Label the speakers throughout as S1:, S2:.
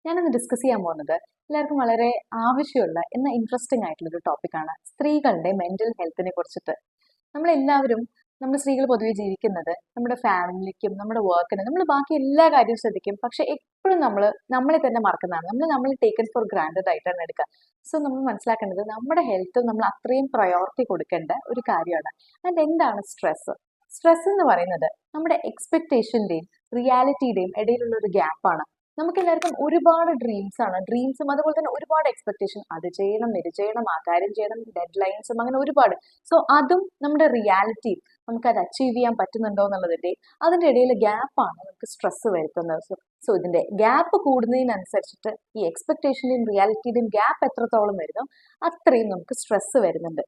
S1: ഞാനിന്ന് ഡിസ്കസ് ചെയ്യാൻ പോകുന്നത് എല്ലാവർക്കും വളരെ ആവശ്യമുള്ള എന്നാൽ ഇൻട്രസ്റ്റിംഗ് ആയിട്ടുള്ള ഒരു ടോപ്പിക്കാണ് സ്ത്രീകളുടെ മെന്റൽ ഹെൽത്തിനെ കുറിച്ചിട്ട്. നമ്മളെല്ലാവരും നമ്മൾ സ്ത്രീകൾ പൊതുവെ ജീവിക്കുന്നത് നമ്മുടെ ഫാമിലിക്കും നമ്മുടെ വർക്കിനും നമ്മൾ ബാക്കി എല്ലാ കാര്യവും ശ്രദ്ധിക്കും, പക്ഷെ എപ്പോഴും നമ്മളെ തന്നെ മറക്കുന്നതാണ്. നമ്മൾ ടേക്കൺ ഫോർ ഗ്രാൻഡഡ് ആയിട്ടാണ് എടുക്കുക. സോ നമ്മൾ മനസ്സിലാക്കേണ്ടത് നമ്മുടെ ഹെൽത്ത് നമ്മൾ അത്രയും പ്രയോറിറ്റി കൊടുക്കേണ്ട ഒരു കാര്യമാണ്. ആൻഡ് എന്താണ് സ്ട്രെസ്? സ്ട്രെസ് എന്ന് പറയുന്നത് നമ്മുടെ എക്സ്പെക്ടേഷന്റെയും റിയാലിറ്റിയുടെയും ഇടയിലുള്ള ഒരു ഗ്യാപ്പാണ്. നമുക്ക് എല്ലാവർക്കും ഒരുപാട് ഡ്രീംസും അതുപോലെ തന്നെ ഒരുപാട് എക്സ്പെക്ടേഷൻ. അത് ചെയ്യണം, ഇത് ചെയ്യണം, ആ കാര്യം ചെയ്യണം, ഡെഡ് ലൈൻസും അങ്ങനെ ഒരുപാട്. സോ അതും നമ്മുടെ റിയാലിറ്റിയും നമുക്ക് അത് അച്ചീവ് ചെയ്യാൻ പറ്റുന്നുണ്ടോ എന്നുള്ളതിന്റെ അതിന്റെ ഇടയിൽ ഗ്യാപ്പാണ് നമുക്ക് സ്ട്രെസ് വരുത്തുന്നത്. സോ ഇതിന്റെ ഗ്യാപ്പ് കൂടുന്നതിനനുസരിച്ചിട്ട് ഈ എക്സ്പെക്ടേഷന്റെയും റിയാലിറ്റിയുടെയും ഗ്യാപ്പ് എത്രത്തോളം വരുന്നോ അത്രയും നമുക്ക് സ്ട്രെസ് വരുന്നുണ്ട്.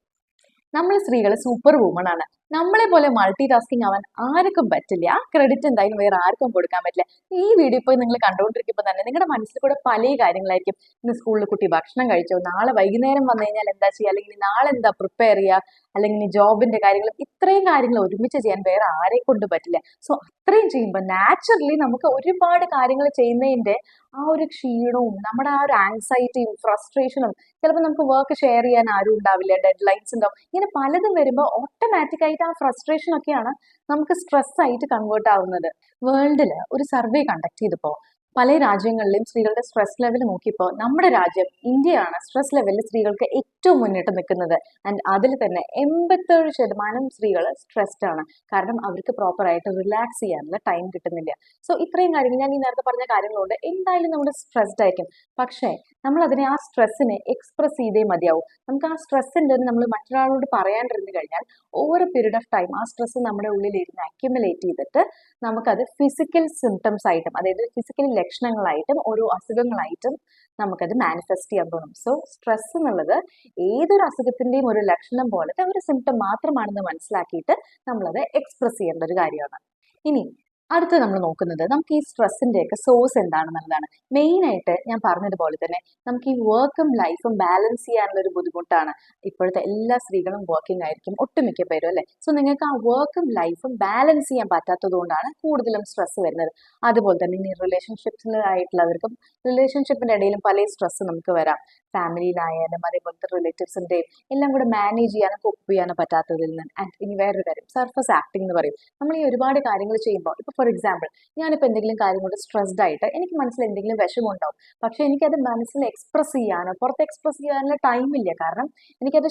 S1: നമ്മൾ സ്ത്രീകൾ സൂപ്പർ വുമൺ ആണ്. നമ്മളെ പോലെ മൾട്ടി ടാസ്കിങ് ആവാൻ ആർക്കും പറ്റില്ല. ആ ക്രെഡിറ്റ് എന്തായാലും വേറെ ആർക്കും കൊടുക്കാൻ പറ്റില്ല. ഈ വീഡിയോ ഇപ്പോൾ നിങ്ങൾ കണ്ടുകൊണ്ടിരിക്കുമ്പോൾ തന്നെ നിങ്ങളുടെ മനസ്സിൽ കൂടെ പല കാര്യങ്ങളായിരിക്കും. ഇന്ന് സ്കൂളിൽ കുട്ടി ഭക്ഷണം കഴിച്ചോ, നാളെ വൈകുന്നേരം വന്നു കഴിഞ്ഞാൽ എന്താ ചെയ്യുക, അല്ലെങ്കിൽ നാളെ എന്താ പ്രിപ്പയർ ചെയ്യുക, അല്ലെങ്കിൽ ജോബിന്റെ കാര്യങ്ങൾ, ഇത്രയും കാര്യങ്ങൾ ഒരുമിച്ച് ചെയ്യാൻ വേറെ ആരെ കൊണ്ട് പറ്റില്ല. സോ അത്രയും ചെയ്യുമ്പോൾ നാച്ചുറലി നമുക്ക് ഒരുപാട് കാര്യങ്ങൾ ചെയ്യുന്നതിന്റെ ആ ഒരു ക്ഷീണവും നമ്മുടെ ആ ഒരു ആങ്സൈറ്റിയും ഫ്രസ്ട്രേഷനും, ചിലപ്പോൾ നമുക്ക് വർക്ക് ഷെയർ ചെയ്യാൻ ആരും ഉണ്ടാവില്ല, ഡെഡ് ലൈൻസ് ഉണ്ടാവും, ഇങ്ങനെ പലതും വരുമ്പോൾ ഓട്ടോമാറ്റിക് ആയിട്ട് ആ ഫ്രസ്ട്രേഷൻ ഒക്കെയാണ് നമുക്ക് സ്ട്രെസ് ആയിട്ട് കൺവേർട്ട് ആവുന്നത്. വേൾഡിൽ ഒരു സർവേ കണ്ടക്ട് ചെയ്തപ്പോൾ പല രാജ്യങ്ങളിലെയും സ്ത്രീകളുടെ സ്ട്രെസ് ലെവൽ നോക്കിയപ്പോൾ നമ്മുടെ രാജ്യം ഇന്ത്യയാണ് സ്ട്രെസ് ലെവലിൽ സ്ത്രീകൾക്ക് ഏറ്റവും മുന്നിട്ട് നിൽക്കുന്നത്. ആൻഡ് അതിൽ തന്നെ 87% സ്ത്രീകൾ സ്ട്രെസ്ഡ് ആണ്. കാരണം അവർക്ക് പ്രോപ്പറായിട്ട് റിലാക്സ് ചെയ്യാനുള്ള ടൈം കിട്ടുന്നില്ല. സോ ഇത്രയും കാര്യങ്ങൾ ഞാൻ ഈ നേരത്തെ പറഞ്ഞ കാര്യങ്ങളുണ്ട്. എന്തായാലും നമ്മൾ സ്ട്രെസ്ഡ് ആയിരിക്കും, പക്ഷേ നമ്മൾ അതിനെ ആ സ്ട്രെസ്സിനെ എക്സ്പ്രസ് ചെയ്തേ മതിയാവും. നമുക്ക് ആ സ്ട്രെസ്സിൻ്റെ നമ്മൾ മറ്റൊരാളോട് പറയാണ്ടിരുന്നു കഴിഞ്ഞാൽ over A period of time ആ സ്ട്രെസ് നമ്മുടെ ഉള്ളിൽ ഇരുന്ന് അക്യുമുലേറ്റ് ചെയ്തിട്ട് നമുക്കത് ഫിസിക്കൽ സിംറ്റംസ് ആയിട്ടും, അതായത് ഫിസിക്കൽ ലക്ഷണങ്ങളായിട്ടും ഓരോ അസുഖങ്ങളായിട്ടും നമുക്കത് മാനിഫെസ്റ്റ് ചെയ്യാൻ തോന്നും. സോ സ്ട്രെസ് എന്നുള്ളത് ഏതൊരു അസുഖത്തിന്റെയും ഒരു ലക്ഷണം പോലത്തെ ഒരു സിംറ്റം മാത്രമാണെന്ന് മനസ്സിലാക്കിയിട്ട് നമ്മളത് എക്സ്പ്രസ് ചെയ്യേണ്ട ഒരു കാര്യമാണ്. ഇനി അടുത്ത് നമ്മൾ നോക്കുന്നത് നമുക്ക് ഈ സ്ട്രെസ്സിന്റെ ഒക്കെ സോഴ്സ് എന്താണെന്നുള്ളതാണ്. മെയിൻ ആയിട്ട് ഞാൻ പറഞ്ഞതുപോലെ തന്നെ നമുക്ക് ഈ വർക്കും ലൈഫും ബാലൻസ് ചെയ്യാനുള്ള ഒരു ബുദ്ധിമുട്ടാണ്. ഇപ്പോഴത്തെ എല്ലാ സ്ത്രീകളും വർക്കിംഗ് ആയിരിക്കും, ഒട്ടുമിക്ക പേരും അല്ലെ. സോ നിങ്ങൾക്ക് ആ വർക്കും ലൈഫും ബാലൻസ് ചെയ്യാൻ പറ്റാത്തത് കൊണ്ടാണ് കൂടുതലും സ്ട്രെസ് വരുന്നത്. അതുപോലെ തന്നെ ഇനി റിലേഷൻഷിപ്സിലായിട്ടുള്ളവർക്കും റിലേഷൻഷിപ്പിന്റെ ഇടയിലും പല സ്ട്രെസ് നമുക്ക് വരാം. ഫാമിലിയിലായാലും അതേപോലത്തെ റിലേറ്റീവ്സിന്റെയും എല്ലാം കൂടെ മാനേജ് ചെയ്യാനും കോപ്പ് ചെയ്യാനും പറ്റാത്തതിൽ നിന്ന്. ആൻഡ് ഇനി വേറൊരു കാര്യം, സർഫസ് ആക്ടിംഗ് എന്ന് പറയും. നമ്മൾ ഈ ഒരുപാട് കാര്യങ്ങൾ ചെയ്യുമ്പോൾ, ഇപ്പൊ ഫോർ എക്സാമ്പിൾ ഞാനിപ്പോൾ എന്തെങ്കിലും കാര്യം കൊണ്ട് സ്ട്രെസ്ഡ് ആയിട്ട് എനിക്ക് മനസ്സിൽ എന്തെങ്കിലും വിഷമം ഉണ്ടാവും, പക്ഷെ എനിക്കത് മനസ്സിൽ എക്സ്പ്രസ് ചെയ്യാനോ പുറത്ത് എക്സ്പ്രസ് ചെയ്യാനുള്ള ടൈമില്ല. കാരണം എനിക്കത്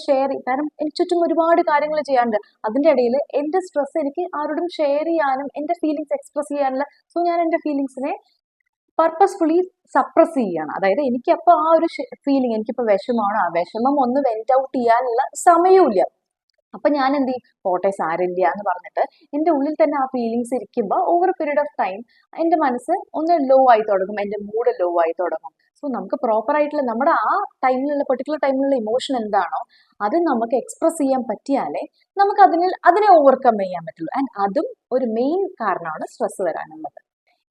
S1: കാരണം എനിക്ക് ചുറ്റും ഒരുപാട് കാര്യങ്ങൾ ചെയ്യാനുണ്ട്. അതിന്റെ ഇടയിൽ എന്റെ സ്ട്രെസ് എനിക്ക് ആരോടും ഷെയർ ചെയ്യാനും എന്റെ ഫീലിങ്സ് എക്സ്പ്രസ് ചെയ്യാനുള്ള, സോ ഞാൻ എന്റെ ഫീലിങ്സിനെ പർപ്പസ്ഫുള്ളി സപ്രസ് ചെയ്യാണ്. അതായത് എനിക്ക് അപ്പോൾ ആ ഒരു ഫീലിംഗ്, എനിക്കിപ്പോൾ വിഷമമാണ്, ആ വിഷമം ഒന്ന് വെന്റ് ഔട്ട് ചെയ്യാനുള്ള സമയമില്ല. അപ്പൊ ഞാൻ എന്ത് ചെയ്യും, പോട്ടെ സാരില്ല എന്ന് പറഞ്ഞിട്ട് എന്റെ ഉള്ളിൽ തന്നെ ആ ഫീലിങ്സ് ഇരിക്കുമ്പോൾ ഓവർ പീരീഡ് ഓഫ് ടൈം എന്റെ മനസ്സ് ഒന്ന് ലോ ആയി തുടങ്ങും, എന്റെ മൂഡ് ലോ ആയി തുടങ്ങും. സോ നമുക്ക് പ്രോപ്പർ ആയിട്ടുള്ള നമ്മുടെ ആ ടൈമിലുള്ള പെർട്ടിക്കുലർ ടൈമിലുള്ള ഇമോഷൻ എന്താണോ അത് നമുക്ക് എക്സ്പ്രസ് ചെയ്യാൻ പറ്റിയാലേ നമുക്ക് അതിനെ ഓവർകം ചെയ്യാൻ പറ്റുള്ളൂ. ആൻഡ് അതും ഒരു മെയിൻ കാരണമാണ് സ്ട്രെസ് വരാനുള്ളത്.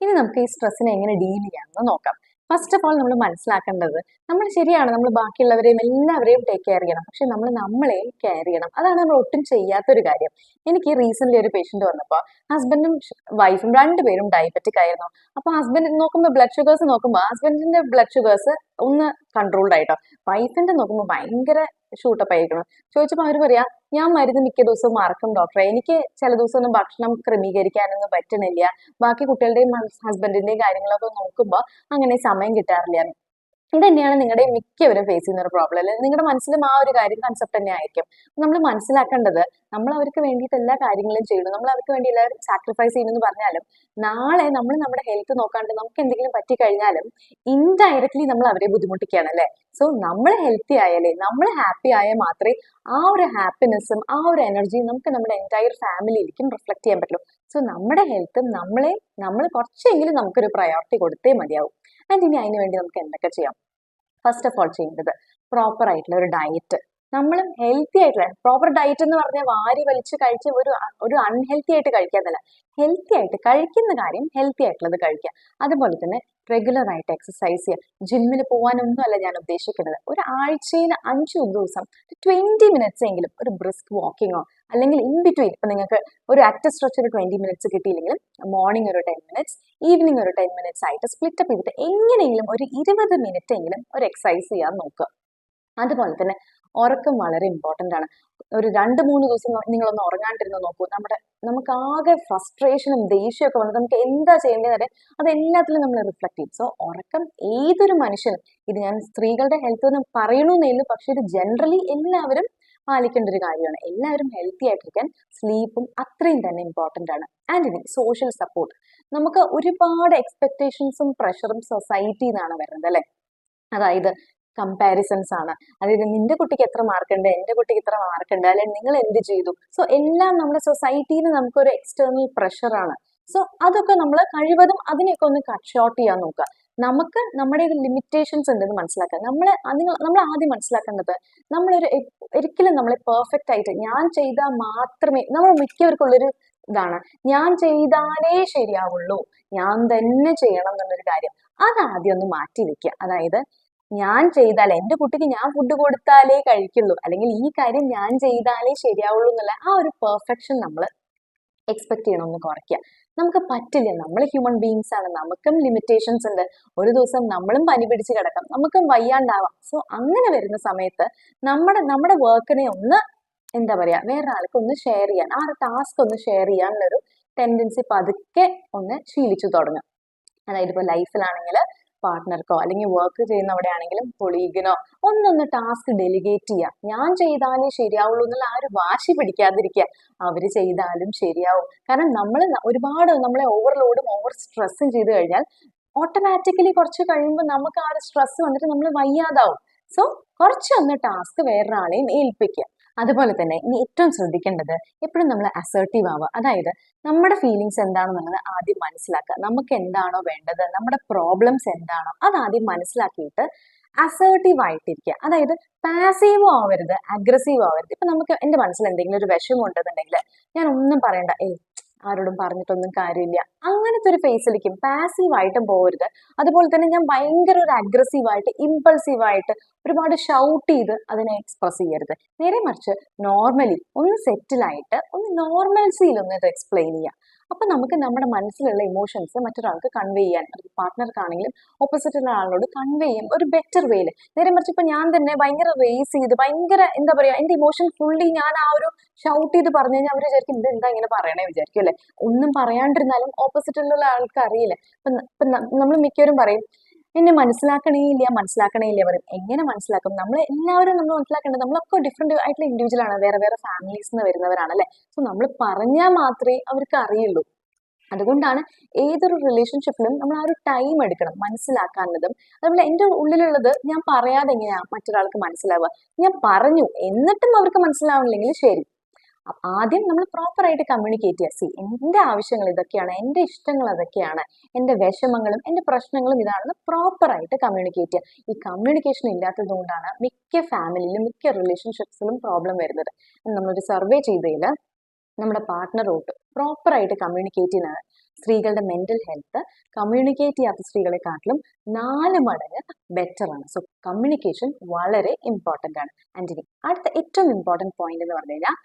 S1: ഇനി നമുക്ക് ഈ സ്ട്രെസ്സിനെ എങ്ങനെ ഡീൽ ചെയ്യാമെന്ന് നോക്കാം. ഫസ്റ്റ് ഓഫ് ഓൾ നമ്മൾ മനസ്സിലാക്കേണ്ടത്, നമ്മൾ ശരിയാണ്, നമ്മൾ ബാക്കിയുള്ളവരെയും എല്ലാവരെയും ടേക്ക് കെയർ ചെയ്യണം, പക്ഷെ നമ്മൾ നമ്മളെയും കെയർ ചെയ്യണം. അതാണ് നമ്മൾ ഒട്ടും ചെയ്യാത്തൊരു കാര്യം. എനിക്ക് റീസെന്റ് ഒരു പേഷ്യന്റ് വന്നപ്പോൾ ഹസ്ബൻഡും വൈഫും രണ്ടുപേരും ഡയബറ്റിക് ആയിരുന്നു. അപ്പൊ ഹസ്ബൻഡ് നോക്കുമ്പോൾ ബ്ലഡ് ഷുഗേഴ്സ് നോക്കുമ്പോൾ ഹസ്ബൻഡിന്റെ ബ്ലഡ് ഷുഗേഴ്സ് ഒന്ന് കൺട്രോൾഡ് ആയിട്ടോ, വൈഫിന്റെ നോക്കുമ്പോൾ ഭയങ്കര ഷൂട്ടപ്പ് ആയിരിക്കണം. ചോദിച്ചപ്പോൾ അവർ പറയാ, ഞാൻ മരുന്ന് മിക്ക ദിവസവും മറക്കും ഡോക്ടറെ, എനിക്ക് ചില ദിവസം ഒന്നും ഭക്ഷണം ക്രമീകരിക്കാനൊന്നും പറ്റണില്ല, ബാക്കി കുട്ടികളുടെയും ഹസ്ബൻഡിന്റെയും കാര്യങ്ങളൊക്കെ നോക്കുമ്പോൾ അങ്ങനെ സമയം കിട്ടാറില്ല. ഇത് തന്നെയാണ് നിങ്ങളുടെ മിക്കവരും ഫേസ് ചെയ്യുന്ന ഒരു പ്രോബ്ലം. അല്ലെ, നിങ്ങളുടെ മനസ്സിലും ആ ഒരു കാര്യം കൺസെപ്റ്റ് തന്നെ ആയിരിക്കും. നമ്മൾ മനസ്സിലാക്കേണ്ടത്, നമ്മൾ അവർക്ക് വേണ്ടിയിട്ട് എല്ലാ കാര്യങ്ങളും ചെയ്യണം, നമ്മൾ അവർക്ക് വേണ്ടി എല്ലാവരും സാക്രിഫൈസ് ചെയ്യണമെന്ന് പറഞ്ഞാലും നാളെ നമ്മൾ നമ്മുടെ ഹെൽത്ത് നോക്കാണ്ട് നമുക്ക് എന്തെങ്കിലും പറ്റിക്കഴിഞ്ഞാലും ഇൻഡയറക്ട്ലി നമ്മൾ അവരെ ബുദ്ധിമുട്ടിക്കുകയാണ് അല്ലെ. സോ നമ്മൾ ഹെൽത്തി ആയാലേ, നമ്മൾ ഹാപ്പി ആയാൽ മാത്രമേ ആ ഒരു ഹാപ്പിനെസ്സും ആ ഒരു എനർജിയും നമുക്ക് നമ്മുടെ എൻറ്റയർ ഫാമിലിയിലേക്കും റിഫ്ലക്ട് ചെയ്യാൻ പറ്റുള്ളൂ. സോ നമ്മുടെ ഹെൽത്തും നമ്മൾ കുറച്ചെങ്കിലും നമുക്കൊരു പ്രയോറിറ്റി കൊടുത്തേ മതിയാവും. ആൻഡ് ഇനി അതിന് വേണ്ടി നമുക്ക് എന്തൊക്കെ ചെയ്യാം? ഫസ്റ്റ് ഓഫ് ഓൾ ചെയ്യേണ്ടത് പ്രോപ്പർ ആയിട്ടുള്ള ഒരു ഡയറ്റ്. നമ്മളും ഹെൽത്തി ആയിട്ടുള്ള പ്രോപ്പർ ഡയറ്റ് എന്ന് പറഞ്ഞാൽ വാരി വലിച്ച് കഴിച്ച് ഒരു അൺഹെൽത്തി ആയിട്ട് കഴിക്കാന്നല്ല, ഹെൽത്തി ആയിട്ട് കഴിക്കുന്ന കാര്യം ഹെൽത്തി ആയിട്ടുള്ളത് കഴിക്കുക. അതുപോലെ തന്നെ റെഗുലർ ആയിട്ട് എക്സസൈസ് ചെയ്യുക. ജിമ്മിൽ പോകാനൊന്നും അല്ല ഞാൻ ഉദ്ദേശിക്കുന്നത്. ഒരു ആഴ്ചയിൽ 5 ദിവസം 20 മിനിറ്റ്സ് എങ്കിലും ഒരു ബ്രിസ്ക് വാക്കിങ്ങോ അല്ലെങ്കിൽ ഇൻ ബിറ്റ്വീൻ, ഇപ്പൊ നിങ്ങൾക്ക് ഒരു അറ്റ് സ്ട്രെച്ച് ഒരു 20 മിനിറ്റ്സ് കിട്ടിയില്ലെങ്കിലും മോർണിംഗ് ഒരു 10 മിനിറ്റ്സ്, ഈവനിങ് ഒരു 10 മിനിറ്റ്സ് ആയിട്ട് സ്പ്ലിറ്റ് അപ്പ് ചെയ്തിട്ട് എങ്ങനെയെങ്കിലും ഒരു 20 മിനിറ്റ് എങ്കിലും ഒരു എക്സസൈസ് ചെയ്യാൻ നോക്കുക. അതുപോലെ തന്നെ ഉറക്കം വളരെ ഇമ്പോർട്ടന്റ് ആണ്. ഒരു 2-3 ദിവസം നിങ്ങളൊന്ന് ഉറങ്ങാണ്ടിരുന്ന് നോക്കൂ. നമുക്ക് ആകെ ഫ്രസ്ട്രേഷനും ദേഷ്യമൊക്കെ വന്നിട്ട് നമുക്ക് എന്താ ചെയ്യേണ്ടത് അത് എല്ലാത്തിലും നമ്മൾ റിഫ്ലക്ട് ചെയ്യും. സോ ഉറക്കം ഏതൊരു മനുഷ്യനും, ഇത് ഞാൻ സ്ത്രീകളുടെ ഹെൽത്ത് എന്ന് പറയണമെന്നില്ല, പക്ഷെ ഇത് ജനറലി എല്ലാവരും പാലിക്കേണ്ട ഒരു കാര്യമാണ്. എല്ലാവരും ഹെൽത്തി ആയിട്ടിരിക്കാൻ സ്ലീപ്പും അത്രയും തന്നെ ഇമ്പോർട്ടന്റ് ആണ്. ആൻഡ് ഇനി സോഷ്യൽ സപ്പോർട്ട്. നമുക്ക് ഒരുപാട് എക്സ്പെക്ടേഷൻസും പ്രഷറും സൊസൈറ്റിയിൽ നിന്നാണ് വരുന്നത് അല്ലെ. അതായത് കമ്പാരിസൺസ് ആണ്. അതായത് നിന്റെ കുട്ടിക്ക് എത്ര മാർക്കുണ്ട്, എന്റെ കുട്ടിക്ക് ഇത്ര മാർക്കുണ്ട്, അല്ലെങ്കിൽ നിങ്ങൾ എന്ത് ചെയ്തു. സോ എല്ലാം നമ്മുടെ സൊസൈറ്റിയിൽ നിന്ന് നമുക്കൊരു എക്സ്റ്റേണൽ പ്രഷറാണ്. സോ അതൊക്കെ നമ്മൾ കഴിവതും അതിനെയൊക്കെ ഒന്ന് കട്ട് ഷോർട്ട് ചെയ്യാൻ നോക്കുക. നമുക്ക് നമ്മുടെ ലിമിറ്റേഷൻസ് ഉണ്ടെന്ന് മനസ്സിലാക്കുക. നമ്മൾ ആദ്യം മനസ്സിലാക്കേണ്ടത് ഒരിക്കലും നമ്മളെ പെർഫെക്റ്റ് ആയിട്ട് ഞാൻ ചെയ്താൽ മാത്രമേ, നമ്മൾ മിക്കവർക്കുള്ളൊരു ഇതാണ് ഞാൻ ചെയ്താലേ ശരിയാവുള്ളൂ, ഞാൻ തന്നെ ചെയ്യണം എന്നുള്ളൊരു കാര്യം. അതാദ്യം ഒന്ന് മാറ്റി വെക്കുക. അതായത് ഞാൻ ചെയ്താലേ, എന്റെ കുട്ടിക്ക് ഞാൻ ഫുഡ് കൊടുത്താലേ കഴിക്കുള്ളൂ, അല്ലെങ്കിൽ ഈ കാര്യം ഞാൻ ചെയ്താലേ ശരിയാവുള്ളൂ എന്നുള്ള ആ ഒരു പെർഫെക്ഷൻ നമ്മൾ എക്സ്പെക്ട് ചെയ്യണമെന്ന് കുറയ്ക്കുക. നമുക്ക് പറ്റില്ല, നമ്മൾ ഹ്യൂമൻ ബീങ്സ് ആണ്, നമുക്കും ലിമിറ്റേഷൻസ് ഉണ്ട്. ഒരു ദിവസം നമ്മളും പനി പിടിച്ച് കിടക്കാം, നമുക്കും വയ്യാണ്ടാവാം. സോ അങ്ങനെ വരുന്ന സമയത്ത് നമ്മുടെ വർക്കിനെ ഒന്ന് എന്താ പറയാ, വേറൊരാൾക്ക് ഒന്ന് ഷെയർ ചെയ്യാൻ, ആ ഒരു ടാസ്ക് ഒന്ന് ഷെയർ ചെയ്യാനുള്ളൊരു ടെൻഡൻസി പതുക്കെ ഒന്ന് ശീലിച്ചു തുടങ്ങും. അതായത് ഇപ്പോൾ ലൈഫിലാണെങ്കിൽ പാർട്ട്ണർക്കോ അല്ലെങ്കിൽ വർക്ക് ചെയ്യുന്നവിടെ ആണെങ്കിലും കൊളീഗിനോ ഒന്നൊന്ന് ടാസ്ക് ഡെലിഗേറ്റ് ചെയ്യുക. ഞാൻ ചെയ്താലേ ശരിയാവുള്ളൂ എന്നുള്ള ആ ഒരു വാശി പിടിക്കാതിരിക്കുക. അവര് ചെയ്താലും ശരിയാവും. കാരണം ഒരുപാട് നമ്മളെ ഓവർലോഡും ഓവർ സ്ട്രെസ്സും ചെയ്ത് കഴിഞ്ഞാൽ ഓട്ടോമാറ്റിക്കലി കുറച്ച് കഴിയുമ്പോൾ നമുക്ക് ആ ഒരു സ്ട്രെസ് വന്നിട്ട് നമ്മൾ വയ്യാതാവും. സോ കുറച്ചൊന്ന് ടാസ്ക് വേറൊരാളെയും ഏൽപ്പിക്കുക. അതുപോലെ തന്നെ ഇനി ഏറ്റവും ശ്രദ്ധിക്കേണ്ടത് എപ്പോഴും നമ്മൾ അസേർട്ടീവ് ആവുക. അതായത് നമ്മുടെ ഫീലിങ്സ് എന്താണെന്നുള്ളത് ആദ്യം മനസ്സിലാക്കുക. നമുക്ക് എന്താണോ വേണ്ടത്, നമ്മുടെ പ്രോബ്ലംസ് എന്താണോ അത് ആദ്യം മനസ്സിലാക്കിയിട്ട് അസേർട്ടീവ് ആയിട്ടിരിക്കുക. അതായത് പാസീവ് ആവരുത്, അഗ്രസീവ് ആവരുത്. ഇപ്പൊ നമുക്ക് എന്റെ മനസ്സിൽ എന്തെങ്കിലും ഒരു വിഷമം ഉണ്ടെന്നുണ്ടെങ്കിൽ ഞാൻ ഒന്നും പറയണ്ട, ആരോടും പറഞ്ഞിട്ടൊന്നും കാര്യമില്ല, അങ്ങനത്തെ ഒരു ഫേസിലേക്കും പാസീവ് ആയിട്ടും പോകരുത്. അതുപോലെ തന്നെ ഞാൻ ഭയങ്കര ഒരു അഗ്രസീവായിട്ട് ഇമ്പൾസീവായിട്ട് ഒരുപാട് ഷൗട്ട് ചെയ്ത് അതിനെ എക്സ്പ്രസ് ചെയ്യരുത്. നേരെ മറിച്ച് നോർമലി ഒന്ന് സെറ്റിലായിട്ട് ഒന്ന് നോർമൽസിയിൽ ഒന്ന് ഇത് എക്സ്പ്ലെയിൻ ചെയ്യാം. അപ്പൊ നമുക്ക് നമ്മുടെ മനസ്സിലുള്ള ഇമോഷൻസ് മറ്റൊരാൾക്ക് കൺവേ ചെയ്യാൻ, പാർട്ട്ണർക്കാണെങ്കിലും ഓപ്പോസിറ്റുള്ള ആളോട് കൺവേ ചെയ്യും ഒരു ബെറ്റർ വേയിൽ. നേരെ മറിച്ച് ഇപ്പൊ ഞാൻ തന്നെ ഭയങ്കര റേസ് ചെയ്ത് ഭയങ്കര എന്താ പറയാ എന്റെ ഇമോഷൻ ഫുള്ളി ഞാൻ ആ ഒരു ഷൗട്ട് ചെയ്ത് പറഞ്ഞു കഴിഞ്ഞാൽ അവർ വിചാരിക്കും ഇത് എന്താ ഇങ്ങനെ പറയണേ വിചാരിക്കും അല്ലെ. ഒന്നും പറയാണ്ടിരുന്നാലും ഓപ്പോസിറ്റുള്ള ആൾക്ക് അറിയില്ല. ഇപ്പൊ നമ്മൾ മിക്കവരും പറയും എന്നെ മനസ്സിലാക്കണേ ഇല്ല പറയും. എങ്ങനെ മനസ്സിലാക്കും? നമ്മൾ മനസ്സിലാക്കേണ്ടത് നമ്മളൊക്കെ ഡിഫറെന്റ് ആയിട്ടുള്ള ഇൻഡിവിജ്വൽ ആണ്, വേറെ വേറെ ഫാമിലീസ് നിന്ന് വരുന്നവരാണ് അല്ലെ. സോ നമ്മൾ പറഞ്ഞാൽ മാത്രമേ അവർക്ക് അറിയുള്ളൂ. അതുകൊണ്ടാണ് ഏതൊരു റിലേഷൻഷിപ്പിലും നമ്മൾ ആ ഒരു ടൈം എടുക്കണം മനസ്സിലാക്കാനതും. അതുപോലെ എൻ്റെ ഉള്ളിലുള്ളത് ഞാൻ പറയാതെ എങ്ങനെയാ മറ്റൊരാൾക്ക് മനസ്സിലാവുക? ഞാൻ പറഞ്ഞു എന്നിട്ടും അവർക്ക് മനസ്സിലാവുന്നില്ലെങ്കിൽ ശരി, ആദ്യം നമ്മൾ പ്രോപ്പറായിട്ട് കമ്മ്യൂണിക്കേറ്റ് ചെയ്യുക. എൻ്റെ ആവശ്യങ്ങൾ ഇതൊക്കെയാണ്, എൻ്റെ ഇഷ്ടങ്ങൾ അതൊക്കെയാണ്, എൻ്റെ വിഷമങ്ങളും എൻ്റെ പ്രശ്നങ്ങളും ഇതാണെന്ന് പ്രോപ്പറായിട്ട് കമ്മ്യൂണിക്കേറ്റ് ചെയ്യുക. ഈ കമ്മ്യൂണിക്കേഷൻ ഇല്ലാത്തത് കൊണ്ടാണ് മിക്ക ഫാമിലിയിലും മിക്ക റിലേഷൻഷിപ്സിലും പ്രോബ്ലം വരുന്നത്. നമ്മളൊരു സർവേ ചെയ്തതിൽ നമ്മുടെ പാർട്ട്ണറോട്ട് പ്രോപ്പറായിട്ട് കമ്മ്യൂണിക്കേറ്റ് ചെയ്യുന്ന സ്ത്രീകളുടെ മെന്റൽ ഹെൽത്ത് കമ്മ്യൂണിക്കേറ്റ് ചെയ്യാത്ത സ്ത്രീകളെക്കാട്ടിലും 4 മടങ്ങ് ബെറ്റർ ആണ്. സോ കമ്മ്യൂണിക്കേഷൻ വളരെ ഇമ്പോർട്ടൻ്റ് ആണ്. ആൻഡ് ഇനി അടുത്ത ഏറ്റവും ഇമ്പോർട്ടൻറ്റ് പോയിന്റ് എന്ന് പറഞ്ഞു കഴിഞ്ഞാൽ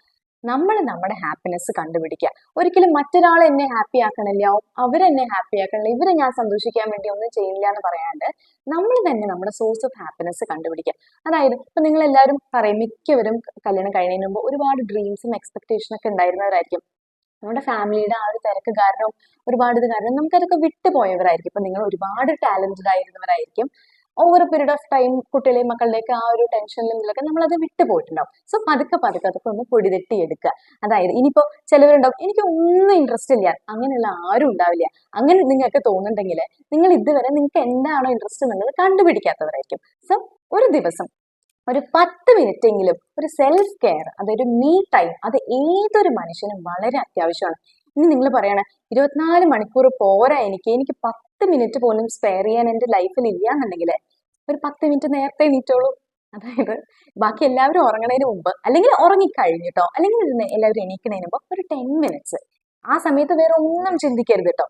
S1: നമ്മൾ നമ്മുടെ ഹാപ്പിനെസ് കണ്ടുപിടിക്കുക. ഒരിക്കലും മറ്റൊരാൾ എന്നെ ഹാപ്പി ആക്കണില്ല, അവരെന്നെ ഹാപ്പി ആക്കണില്ല, ഇവരെ ഞാൻ സന്തോഷിക്കാൻ വേണ്ടി ഒന്നും ചെയ്യില്ല എന്ന് പറയാണ്ട് നമ്മൾ തന്നെ നമ്മുടെ സോഴ്സ് ഓഫ് ഹാപ്പിനെസ് കണ്ടുപിടിക്കുക. അതായത് ഇപ്പൊ നിങ്ങൾ എല്ലാവരും പറയും, മിക്കവരും കല്യാണം കഴിഞ്ഞതിന് മുമ്പ് ഒരുപാട് ഡ്രീംസും എക്സ്പെക്ടേഷനും ഒക്കെ ഉണ്ടായിരുന്നവരായിരിക്കും. നമ്മുടെ ഫാമിലിയുടെ ആ ഒരു തിരക്ക് കാരണവും ഒരുപാട് ഇത് കാരണം നമുക്കതൊക്കെ വിട്ടുപോയവരായിരിക്കും. ഇപ്പൊ നിങ്ങൾ ഒരുപാട് ടാലന്റഡ് ആയിരുന്നവരായിരിക്കും. ഓവർ പീരീഡ് ഓഫ് ടൈം കുട്ടികളെയും മക്കളുടെയൊക്കെ ആ ഒരു ടെൻഷനിലും ഇതിലൊക്കെ നമ്മളത് വിട്ടുപോയിട്ടുണ്ടാവും. സോ പതുക്കെ അതൊക്കെ ഒന്ന് പൊടിതെട്ടി എടുക്കുക. അതായത് ഇനിയിപ്പോ ചിലവരുണ്ടാവും എനിക്ക് ഒന്നും ഇൻട്രസ്റ്റ് ഇല്ല, അങ്ങനെയുള്ള ആരും ഉണ്ടാവില്ല. അങ്ങനെ നിങ്ങൾക്ക് തോന്നുന്നുണ്ടെങ്കിൽ നിങ്ങൾ ഇതുവരെ നിങ്ങൾക്ക് എന്താണോ ഇൻട്രസ്റ്റ് എന്നുള്ളത് കണ്ടുപിടിക്കാത്തവരായിരിക്കും. സോ ഒരു ദിവസം ഒരു 10 മിനിറ്റ് എങ്കിലും ഒരു സെൽഫ് കെയർ, അതൊരു മീ ടൈം, അത് ഏതൊരു മനുഷ്യനും വളരെ അത്യാവശ്യമാണ്. ഇനി നിങ്ങൾ പറയണേ 24 മണിക്കൂർ പോരാ എനിക്ക് 10 മിനിറ്റ് പോലും സ്പെയർ ചെയ്യാൻ എൻ്റെ ലൈഫിൽ ഇല്ല എന്നുണ്ടെങ്കിൽ ഒരു 10 മിനിറ്റ് നേരത്തെ എണീറ്റോളൂ. അതായത് ബാക്കി എല്ലാവരും ഉറങ്ങണതിന് മുമ്പ് അല്ലെങ്കിൽ ഉറങ്ങിക്കഴിഞ്ഞിട്ടോ അല്ലെങ്കിൽ എല്ലാവരും എണീക്കണതിന് മുമ്പ് ഒരു 10 മിനിറ്റ്സ് ആ സമയത്ത് വേറെ ഒന്നും ചിന്തിക്കരുത് കേട്ടോ.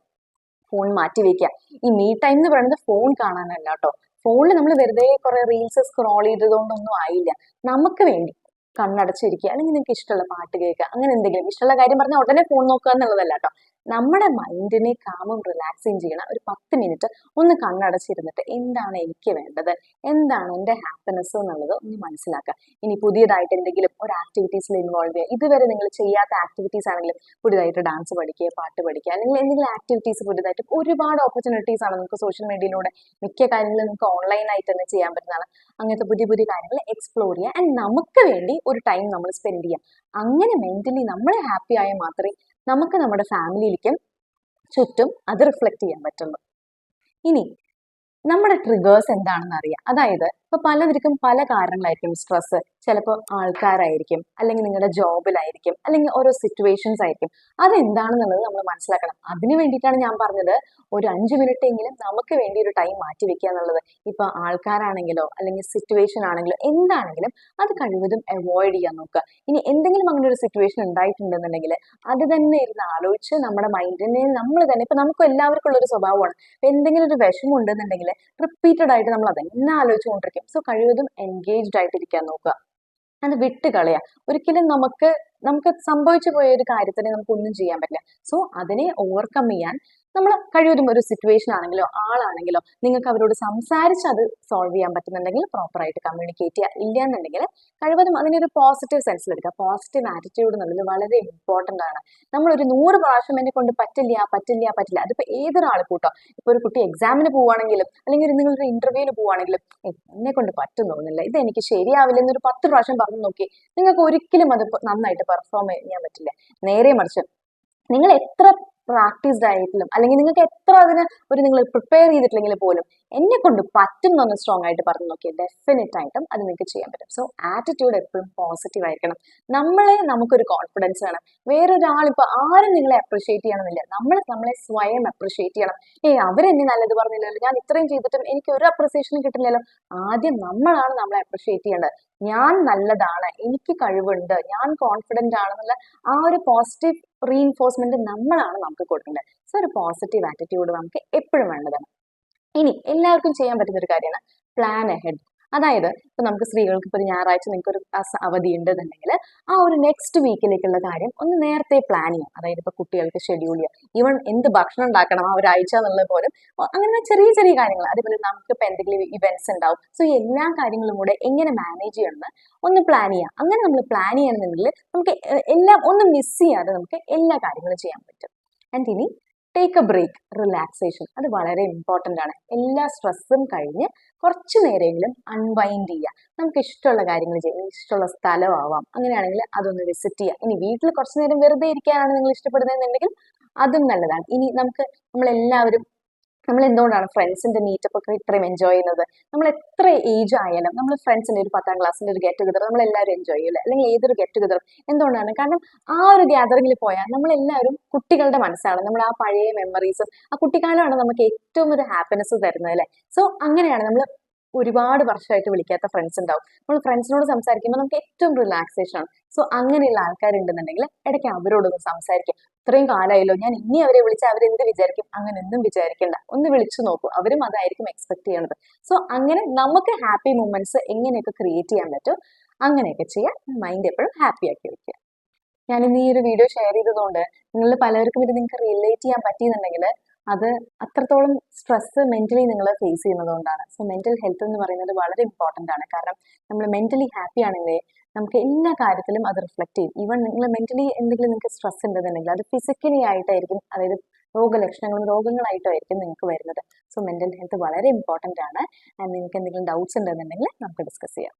S1: ഫോൺ മാറ്റി വെക്കുക. ഈ മീ ടൈം എന്ന് പറയുന്നത് ഫോൺ കാണാനല്ല കേട്ടോ. ഫോണിൽ നമ്മൾ വെറുതെ കുറെ റീൽസ് സ്ക്രോൾ ചെയ്തതുകൊണ്ടൊന്നും ആയില്ല. നമുക്ക് വേണ്ടി കണ്ണടച്ചിരിക്കുക, അല്ലെങ്കിൽ നിങ്ങൾക്ക് ഇഷ്ടമുള്ള പാട്ട് കേൾക്കുക, അങ്ങനെ എന്തെങ്കിലും ഇഷ്ടമുള്ള കാര്യം പറഞ്ഞാൽ ഉടനെ ഫോൺ നോക്കുക എന്നുള്ളതല്ല കേട്ടോ. നമ്മുടെ മൈൻഡിനെ കാമും റിലാക്സിങ് ചെയ്യണം. ഒരു 10 മിനിറ്റ് ഒന്ന് കണ്ണടച്ചിരുന്നിട്ട് എന്താണ് എനിക്ക് വേണ്ടത്, എന്താണ് എൻ്റെ ഹാപ്പിനെസ് എന്നുള്ളത് ഒന്ന് മനസ്സിലാക്കുക. ഇനി പുതിയതായിട്ട് എന്തെങ്കിലും ഒരു ആക്ടിവിറ്റീസിൽ ഇൻവോൾവ് ചെയ്യുക. ഇതുവരെ നിങ്ങൾ ചെയ്യാത്ത ആക്ടിവിറ്റീസ് ആണെങ്കിലും പുതിയതായിട്ട് ഡാൻസ് പഠിക്കുക, പാട്ട് പഠിക്കുക, അല്ലെങ്കിൽ എന്തെങ്കിലും ആക്ടിവിറ്റീസ് പുതിയതായിട്ട് ഒരുപാട് ഓപ്പർച്യൂണിറ്റീസ് ആണ് നമുക്ക് സോഷ്യൽ മീഡിയയിലൂടെ മിക്ക കാര്യങ്ങളും നമുക്ക് ഓൺലൈനായിട്ട് തന്നെ ചെയ്യാൻ പറ്റുന്നതാണ്. അങ്ങനത്തെ പുതിയ പുതിയ കാര്യങ്ങൾ എക്സ്പ്ലോർ ചെയ്യുക. ആൻഡ് നമുക്ക് വേണ്ടി ഒരു ടൈം നമ്മൾ സ്പെൻഡ് ചെയ്യാം. അങ്ങനെ മെന്റലി നമ്മൾ ഹാപ്പി ആയാൽ മാത്രമേ നമുക്ക് നമ്മുടെ ഫാമിലിയിലേക്കും ചുറ്റും അത് റിഫ്ലക്ട് ചെയ്യാൻ പറ്റുള്ളൂ. ഇനി നമ്മുടെ ട്രിഗേഴ്സ് എന്താണെന്ന് അറിയാം. അതായത് ഇപ്പൊ പലർക്കും പല കാരണങ്ങളായിരിക്കും സ്ട്രെസ്. ചിലപ്പോൾ ആൾക്കാരായിരിക്കും, അല്ലെങ്കിൽ നിങ്ങളുടെ ജോബിലായിരിക്കും, അല്ലെങ്കിൽ ഓരോ സിറ്റുവേഷൻസ് ആയിരിക്കും. അതെന്താണെന്നുള്ളത് നമ്മൾ മനസ്സിലാക്കണം. അതിന് വേണ്ടിയിട്ടാണ് ഞാൻ പറഞ്ഞത് ഒരു 5 മിനിറ്റ് എങ്കിലും നമുക്ക് വേണ്ടി ഒരു ടൈം മാറ്റി വെക്കുക എന്നുള്ളത്. ഇപ്പൊ ആൾക്കാരാണെങ്കിലോ അല്ലെങ്കിൽ സിറ്റുവേഷൻ ആണെങ്കിലോ എന്താണെങ്കിലും അത് കഴിവതും അവോയ്ഡ് ചെയ്യാൻ നോക്കുക. ഇനി എന്തെങ്കിലും അങ്ങനെ ഒരു സിറ്റുവേഷൻ ഉണ്ടായിട്ടുണ്ടെന്നുണ്ടെങ്കിൽ അത് തന്നെ ഇരുന്ന് ആലോചിച്ച് നമ്മുടെ മൈൻഡിനെ നമ്മൾ തന്നെ, ഇപ്പൊ നമുക്ക് എല്ലാവർക്കും ഉള്ള ഒരു സ്വഭാവമാണ്, എന്തെങ്കിലും ഒരു വിഷമം ഉണ്ടെന്നുണ്ടെങ്കിൽ റിപ്പീറ്റഡ് ആയിട്ട് നമ്മൾ അതന്നെ ആലോചിച്ചുകൊണ്ടിരിക്കും. സോ കഴിവതും എൻഗേജ്ഡ് ആയിട്ടിരിക്കാൻ നോക്കുക. അത് വിട്ട് കളയാ. ഒരിക്കലും നമുക്ക് സംഭവിച്ചു പോയ ഒരു കാര്യത്തിന് നമുക്ക് ഒന്നും ചെയ്യാൻ പറ്റില്ല. സോ അതിനെ ഓവർകം ചെയ്യാൻ നമ്മൾ കഴിവതും ഒരു സിറ്റുവേഷൻ ആണെങ്കിലോ ആളാണെങ്കിലോ നിങ്ങൾക്ക് അവരോട് സംസാരിച്ച് അത് സോൾവ് ചെയ്യാൻ പറ്റുന്നുണ്ടെങ്കിൽ പ്രോപ്പറായിട്ട് കമ്മ്യൂണിക്കേറ്റ് ചെയ്യുക. ഇല്ല എന്നുണ്ടെങ്കിൽ കഴിവതും അതിനൊരു പോസിറ്റീവ് സെൻസിൽ എടുക്കുക. പോസിറ്റീവ് ആറ്റിറ്റ്യൂഡ് എന്നുള്ളത് വളരെ ഇമ്പോർട്ടൻ്റ് ആണ്. നമ്മൾ ഒരു 100 പ്രാവശ്യം എന്നെ കൊണ്ട് പറ്റില്ല പറ്റില്ല പറ്റില്ല, അതിപ്പോൾ ഏതൊരാൾ കൂട്ടോ, ഇപ്പൊ ഒരു കുട്ടി എക്സാമിന് പോവുകയാണെങ്കിലും അല്ലെങ്കിൽ നിങ്ങളൊരു ഇന്റർവ്യൂവിന് പോവുകയാണെങ്കിലും എന്നെ കൊണ്ട് പറ്റും തോന്നുന്നില്ല, ഇത് എനിക്ക് ശരിയാവില്ല എന്നൊരു 10 പ്രാവശ്യം പറഞ്ഞു നോക്കി, നിങ്ങൾക്ക് ഒരിക്കലും അത് നന്നായിട്ട് പെർഫോം ചെയ്യാൻ പറ്റില്ല. നേരെ മറിച്ച് നിങ്ങൾ എത്ര പ്രാക്ടീസ്ഡ് ആയിട്ടും അല്ലെങ്കിൽ നിങ്ങൾക്ക് എത്ര അതിന് നിങ്ങൾ പ്രിപ്പയർ ചെയ്തിട്ടില്ലെങ്കിൽ പോലും എന്നെ കൊണ്ട് പറ്റും എന്നൊന്ന് സ്ട്രോങ് ആയിട്ട് പറഞ്ഞു നോക്കിയാൽ ഡെഫിനറ്റ് ആയിട്ടും അത് നിങ്ങൾക്ക് ചെയ്യാൻ പറ്റും. സോ ആറ്റിറ്റ്യൂഡ് എപ്പോഴും പോസിറ്റീവ് ആയിരിക്കണം. നമുക്കൊരു കോൺഫിഡൻസ് വേണം. വേറൊരാൾ ഇപ്പൊ ആരും നിങ്ങളെ അപ്രിഷിയേറ്റ് ചെയ്യണമെന്നില്ല. നമ്മളെ സ്വയം അപ്രിഷിയേറ്റ് ചെയ്യണം. അവരെന്നെ നല്ലത് പറഞ്ഞില്ലല്ലോ, ഞാൻ ഇത്രയും ചെയ്തിട്ടും എനിക്ക് ഒരു അപ്രിസിയേഷനും കിട്ടില്ലല്ലോ. ആദ്യം നമ്മളാണ് നമ്മളെ അപ്രിഷിയേറ്റ് ചെയ്യേണ്ടത്. ഞാൻ നല്ലതാണ്, എനിക്ക് കഴിവുണ്ട്, ഞാൻ കോൺഫിഡന്റ് ആണെന്നുള്ള ആ ഒരു പോസിറ്റീവ് റീഇൻഫോഴ്സ്മെന്റ് നമ്മളാണ് നമുക്ക് കൊടുക്കേണ്ടത്. സോ ഒരു പോസിറ്റീവ് ആറ്റിറ്റ്യൂഡ് നമുക്ക് എപ്പോഴും വേണ്ടതാണ്. ഇനി എല്ലാവർക്കും ചെയ്യാൻ പറ്റുന്ന ഒരു കാര്യമാണ് പ്ലാൻ അഹെഡ്. അതായത് ഇപ്പൊ നമുക്ക് സ്ത്രീകൾക്ക് ഇപ്പോൾ ഞായറാഴ്ച നിങ്ങൾക്ക് ഒരു അവധി ഉണ്ടെന്നുണ്ടെങ്കിൽ ആ ഒരു നെക്സ്റ്റ് വീക്കിലേക്കുള്ള കാര്യം ഒന്ന് നേരത്തെ പ്ലാൻ ചെയ്യാം. അതായത് ഇപ്പൊ കുട്ടികൾക്ക് ഷെഡ്യൂൾ ചെയ്യാം. ഈവൻ എന്ത് ഭക്ഷണം ഉണ്ടാക്കണം ആ ഒരാഴ്ച എന്നുള്ളത് പോലും അങ്ങനെ ചെറിയ ചെറിയ കാര്യങ്ങൾ. അതേപോലെ നമുക്ക് ഇപ്പൊ എന്തെങ്കിലും ഇവന്റ്സ് ഉണ്ടാവും. സോ എല്ലാ കാര്യങ്ങളും കൂടെ എങ്ങനെ മാനേജ് ചെയ്യണമെന്ന് ഒന്ന് പ്ലാൻ ചെയ്യാം. അങ്ങനെ നമ്മൾ പ്ലാൻ ചെയ്യണമെന്നുണ്ടെങ്കിൽ നമുക്ക് എല്ലാം ഒന്നും മിസ് ചെയ്യാതെ നമുക്ക് എല്ലാ കാര്യങ്ങളും ചെയ്യാൻ പറ്റും. ആൻഡ് ഇനി ടേക്ക് എ ബ്രേക്ക്, റിലാക്സേഷൻ, അത് വളരെ ഇമ്പോർട്ടൻ്റ് ആണ്. എല്ലാ സ്ട്രെസ്സും കഴിഞ്ഞ് കുറച്ച് നേരമെങ്കിലും അൺവൈൻഡ് ചെയ്യുക. നമുക്ക് ഇഷ്ടമുള്ള കാര്യങ്ങൾ ചെയ്യാം. ഇഷ്ടമുള്ള സ്ഥലമാവാം, അങ്ങനെയാണെങ്കിൽ അതൊന്ന് വിസിറ്റ് ചെയ്യുക. ഇനി വീട്ടിൽ കുറച്ച് നേരം വെറുതെ ഇരിക്കാനാണ് നിങ്ങൾ ഇഷ്ടപ്പെടുന്നതെന്നുണ്ടെങ്കിൽ അതും നല്ലതാണ്. ഇനി നമ്മളെല്ലാവരും നമ്മൾ എന്തുകൊണ്ടാണ് ഫ്രണ്ട്സിന്റെ മീറ്റപ്പ് ഒക്കെ ഇത്രയും എൻജോയ് ചെയ്യുന്നത്? നമ്മൾ എത്ര ഏജ് ആയാലും നമ്മൾ ഫ്രണ്ട്സിന്റെ ഒരു 10ാം ക്ലാസ്സിന്റെ ഒരു ഗെറ്റ് ടുഗദർ നമ്മൾ എല്ലാവരും എൻജോയ് ചെയ്യില്ല, അല്ലെങ്കിൽ ഏതൊരു ഗെറ്റ് ടുഗദർ. എന്തുകൊണ്ടാണ്? കാരണം ആ ഒരു ഗ്യാതറിംഗിൽ പോയാൽ നമ്മളെല്ലാവരും കുട്ടികളുടെ മനസ്സാണ്, നമ്മുടെ ആ പഴയ മെമ്മറീസും ആ കുട്ടിക്കാലമാണ് നമുക്ക് ഏറ്റവും ഒരു ഹാപ്പിനെസ് തരുന്നത് അല്ലേ. സോ അങ്ങനെയാണ് നമ്മൾ ഒരുപാട് വർഷമായിട്ട് വിളിക്കാത്ത ഫ്രണ്ട്സ് ഉണ്ടാവും. നമ്മൾ ഫ്രണ്ട്സിനോട് സംസാരിക്കുമ്പോൾ നമുക്ക് ഏറ്റവും റിലാക്സേഷൻ ആണ്. സോ അങ്ങനെയുള്ള ആൾക്കാരുണ്ടെന്നുണ്ടെങ്കിൽ ഇടയ്ക്ക് അവരോടൊന്ന് സംസാരിക്കും. ഇത്രയും കാലമായല്ലോ, ഞാൻ ഇനി അവരെ വിളിച്ചാൽ അവരെന്ത് വിചാരിക്കും? അങ്ങനെ ഒന്നും വിചാരിക്കണ്ട, ഒന്ന് വിളിച്ചു നോക്കൂ, അവരും അതായിരിക്കും എക്സ്പെക്ട് ചെയ്യണത്. സോ അങ്ങനെ നമുക്ക് ഹാപ്പി മൂമെന്റ്സ് എങ്ങനെയൊക്കെ ക്രിയേറ്റ് ചെയ്യാൻ പറ്റും അങ്ങനെയൊക്കെ ചെയ്യാൻ മൈൻഡ് എപ്പോഴും ഹാപ്പി ആക്കി വെക്കുക. ഞാൻ ഇന്ന് ഈ ഒരു വീഡിയോ ഷെയർ ചെയ്തതുകൊണ്ട് നിങ്ങൾ പലർക്കും ഇത് നിങ്ങൾക്ക് റിലേറ്റ് ചെയ്യാൻ പറ്റിയെന്നുണ്ടെങ്കിൽ അത് അത്രത്തോളം സ്ട്രെസ് മെന്റലി നിങ്ങൾ ഫേസ് ചെയ്യുന്നത് കൊണ്ടാണ്. സോ മെന്റൽ ഹെൽത്ത് എന്ന് പറയുന്നത് വളരെ ഇമ്പോർട്ടൻ്റ് ആണ്. കാരണം നമ്മൾ മെന്റലി ഹാപ്പി ആണെങ്കിൽ നമുക്ക് എല്ലാ കാര്യത്തിലും അത് റിഫ്ലക്ട് ചെയ്യും. ഈവൻ നിങ്ങൾ മെന്റലി എന്തെങ്കിലും നിങ്ങൾക്ക് സ്ട്രെസ് ഉണ്ടെന്നുണ്ടെങ്കിൽ അത് ഫിസിക്കലി ആയിട്ടായിരിക്കും, അതായത് രോഗലക്ഷണങ്ങളും രോഗങ്ങളായിട്ടായിരിക്കും നിങ്ങൾക്ക് വരുന്നത്. സോ മെന്റൽ ഹെൽത്ത് വളരെ ഇമ്പോർട്ടൻ്റ് ആണ്. നിങ്ങൾക്ക് എന്തെങ്കിലും ഡൗട്ട്സ് ഉണ്ടെന്നുണ്ടെങ്കിൽ നമുക്ക് ഡിസ്കസ് ചെയ്യാം.